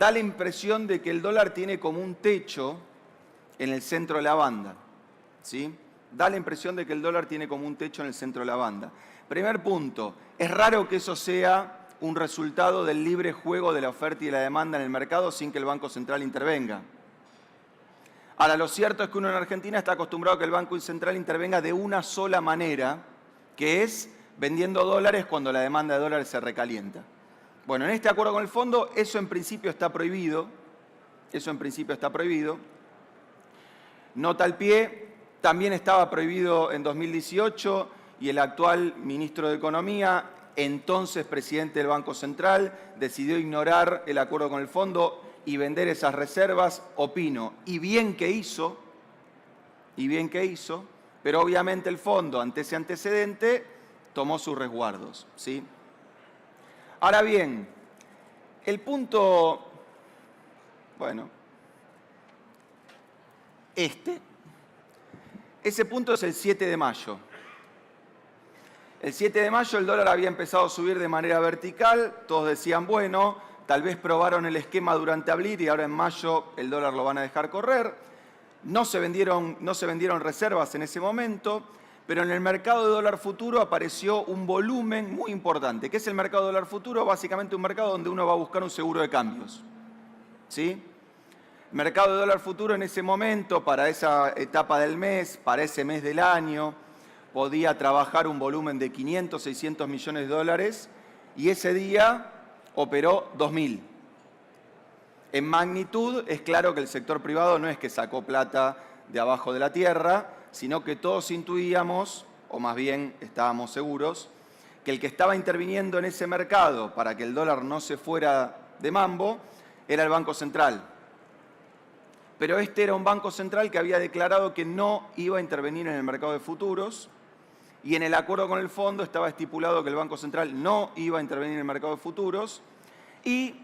da la impresión de que el dólar tiene como un techo en el centro de la banda, ¿sí? Da la impresión de que el dólar tiene como un techo en el centro de la banda. Primer punto, es raro que eso sea un resultado del libre juego de la oferta y la demanda en el mercado sin que el Banco Central intervenga. Ahora, lo cierto es que uno en Argentina está acostumbrado a que el Banco Central intervenga de una sola manera, que es vendiendo dólares cuando la demanda de dólares se recalienta. Bueno, en este acuerdo con el fondo, eso en principio está prohibido. Nota al pie, también estaba prohibido en 2018 y el actual ministro de Economía, entonces presidente del Banco Central, decidió ignorar el acuerdo con el fondo y vender esas reservas, opino, y bien que hizo, pero obviamente el fondo, ante ese antecedente, tomó sus resguardos, ¿sí? Ahora bien, el punto, bueno, ese punto es el 7 de mayo. El 7 de mayo el dólar había empezado a subir de manera vertical, todos decían, bueno, tal vez probaron el esquema durante abril y ahora en mayo el dólar lo van a dejar correr. No se vendieron reservas en ese momento, pero en el mercado de dólar futuro apareció un volumen muy importante. ¿Qué es el mercado de dólar futuro? Básicamente un mercado donde uno va a buscar un seguro de cambios, ¿sí? Mercado de dólar futuro en ese momento, para esa etapa del mes, para ese mes del año, podía trabajar un volumen de 500, 600 millones de dólares y ese día operó 2.000. En magnitud es claro que el sector privado no es que sacó plata de abajo de la tierra, sino que todos intuíamos, o más bien estábamos seguros, que el que estaba interviniendo en ese mercado para que el dólar no se fuera de mambo era el Banco Central. Pero este era un Banco Central que había declarado que no iba a intervenir en el mercado de futuros y en el acuerdo con el fondo estaba estipulado que el Banco Central no iba a intervenir en el mercado de futuros y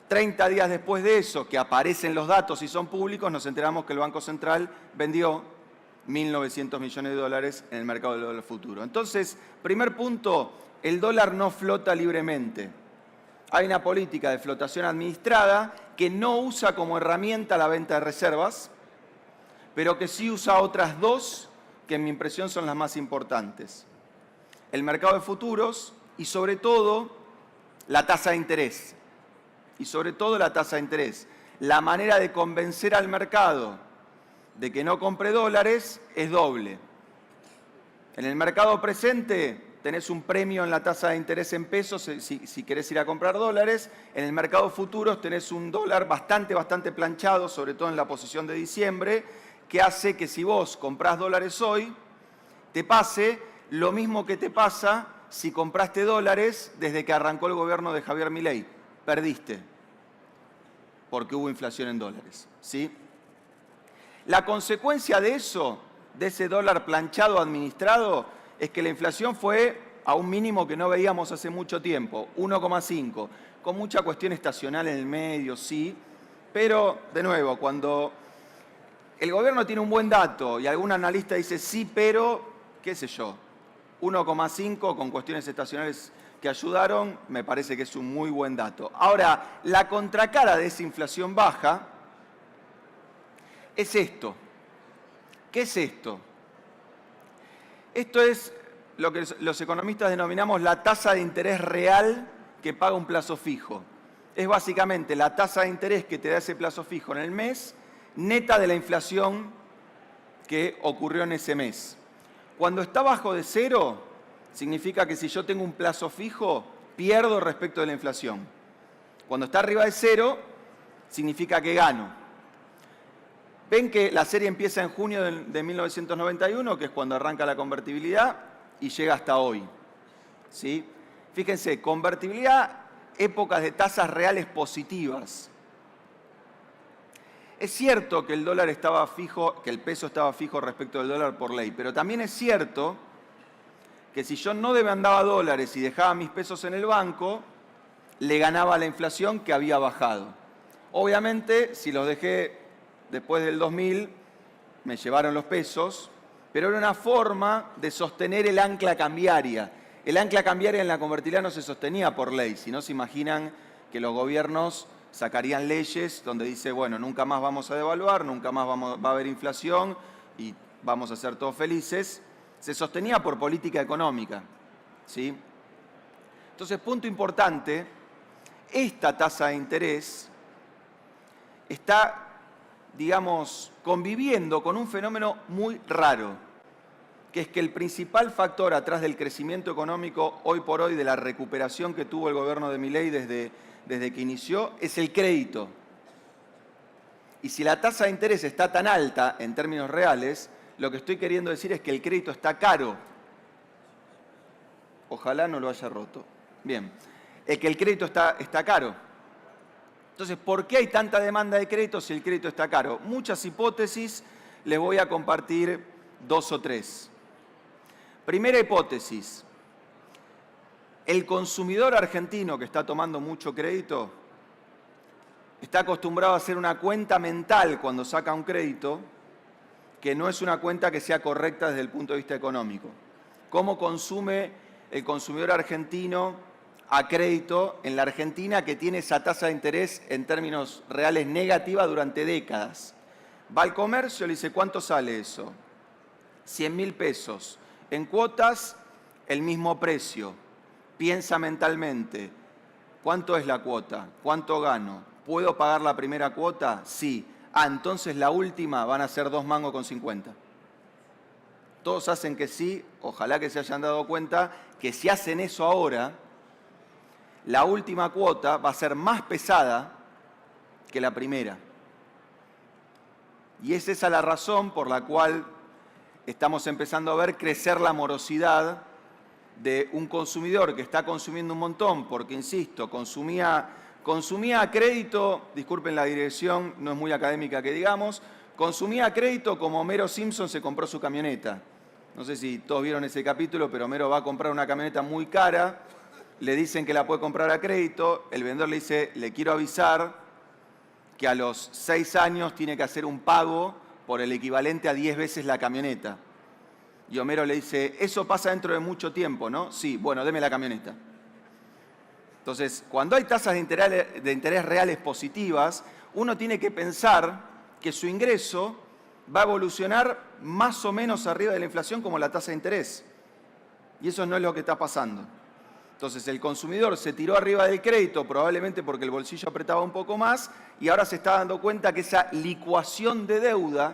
30 días después de eso, que aparecen los datos y son públicos, nos enteramos que el Banco Central vendió 1.900 millones de dólares en el mercado del dólar futuro. Entonces, primer punto, el dólar no flota libremente. Hay una política de flotación administrada que no usa como herramienta la venta de reservas, pero que sí usa otras dos que en mi impresión son las más importantes. El mercado de futuros y sobre todo la tasa de interés. La manera de convencer al mercado de que no compre dólares es doble. En el mercado presente tenés un premio en la tasa de interés en pesos si querés ir a comprar dólares. En el mercado futuros tenés un dólar bastante planchado, sobre todo en la posición de diciembre, que hace que si vos comprás dólares hoy, te pase lo mismo que te pasa si compraste dólares desde que arrancó el gobierno de Javier Milei. Perdiste, porque hubo inflación en dólares, ¿sí? La consecuencia de eso, de ese dólar planchado administrado, es que la inflación fue a un mínimo que no veíamos hace mucho tiempo, 1,5, con mucha cuestión estacional en el medio, sí, pero, de nuevo, cuando el gobierno tiene un buen dato y algún analista dice sí, pero, qué sé yo, 1,5 con cuestiones estacionales que ayudaron, me parece que es un muy buen dato. Ahora, la contracara de esa inflación baja es esto. ¿Qué es esto? Esto es lo que los economistas denominamos la tasa de interés real que paga un plazo fijo. Es básicamente la tasa de interés que te da ese plazo fijo en el mes, neta de la inflación que ocurrió en ese mes. Cuando está bajo de cero, significa que si yo tengo un plazo fijo, pierdo respecto de la inflación. Cuando está arriba de cero, significa que gano. Ven que la serie empieza en junio de 1991, que es cuando arranca la convertibilidad, y llega hasta hoy, ¿sí? Fíjense, convertibilidad, épocas de tasas reales positivas. Es cierto que el dólar estaba fijo, que el peso estaba fijo respecto del dólar por ley, pero también es cierto que si yo no demandaba dólares y dejaba mis pesos en el banco, le ganaba la inflación que había bajado. Obviamente, si los dejé después del 2000, me llevaron los pesos, pero era una forma de sostener el ancla cambiaria. El ancla cambiaria en la convertibilidad no se sostenía por ley, si no se imaginan que los gobiernos sacarían leyes donde dice, bueno, nunca más vamos a devaluar, nunca más va a haber inflación y vamos a ser todos felices. Se sostenía por política económica, ¿sí? Entonces, punto importante, esta tasa de interés está, digamos, conviviendo con un fenómeno muy raro, que es que el principal factor atrás del crecimiento económico hoy por hoy, de la recuperación que tuvo el gobierno de Milei desde que inició, es el crédito. Y si la tasa de interés está tan alta en términos reales, lo que estoy queriendo decir es que el crédito está caro. Ojalá no lo haya roto. Bien, es que el crédito está caro. Entonces, ¿por qué hay tanta demanda de crédito si el crédito está caro? Muchas hipótesis, les voy a compartir 2 o 3. Primera hipótesis, el consumidor argentino que está tomando mucho crédito está acostumbrado a hacer una cuenta mental cuando saca un crédito, que no es una cuenta que sea correcta desde el punto de vista económico. ¿Cómo consume el consumidor argentino a crédito en la Argentina, que tiene esa tasa de interés en términos reales negativa durante décadas? Va al comercio y le dice, ¿cuánto sale eso? 100.000 pesos. En cuotas, el mismo precio. Piensa mentalmente, ¿cuánto es la cuota? ¿Cuánto gano? ¿Puedo pagar la primera cuota? Sí. Entonces la última van a ser 2 mangos con 50. Todos hacen que sí, ojalá que se hayan dado cuenta que si hacen eso ahora, la última cuota va a ser más pesada que la primera. Y es esa la razón por la cual estamos empezando a ver crecer la morosidad de un consumidor que está consumiendo un montón, porque, insisto, consumía a crédito, disculpen la dirección, no es muy académica que digamos, consumía a crédito como Homero Simpson se compró su camioneta. No sé si todos vieron ese capítulo, pero Homero va a comprar una camioneta muy cara, le dicen que la puede comprar a crédito, el vendedor le dice, le quiero avisar que a los 6 años tiene que hacer un pago por el equivalente a 10 veces la camioneta. Y Homero le dice, eso pasa dentro de mucho tiempo, ¿no? Sí, bueno, deme la camioneta. Entonces, cuando hay tasas de interés reales positivas, uno tiene que pensar que su ingreso va a evolucionar más o menos arriba de la inflación como la tasa de interés. Y eso no es lo que está pasando. Entonces, el consumidor se tiró arriba del crédito, probablemente porque el bolsillo apretaba un poco más, y ahora se está dando cuenta que esa licuación de deuda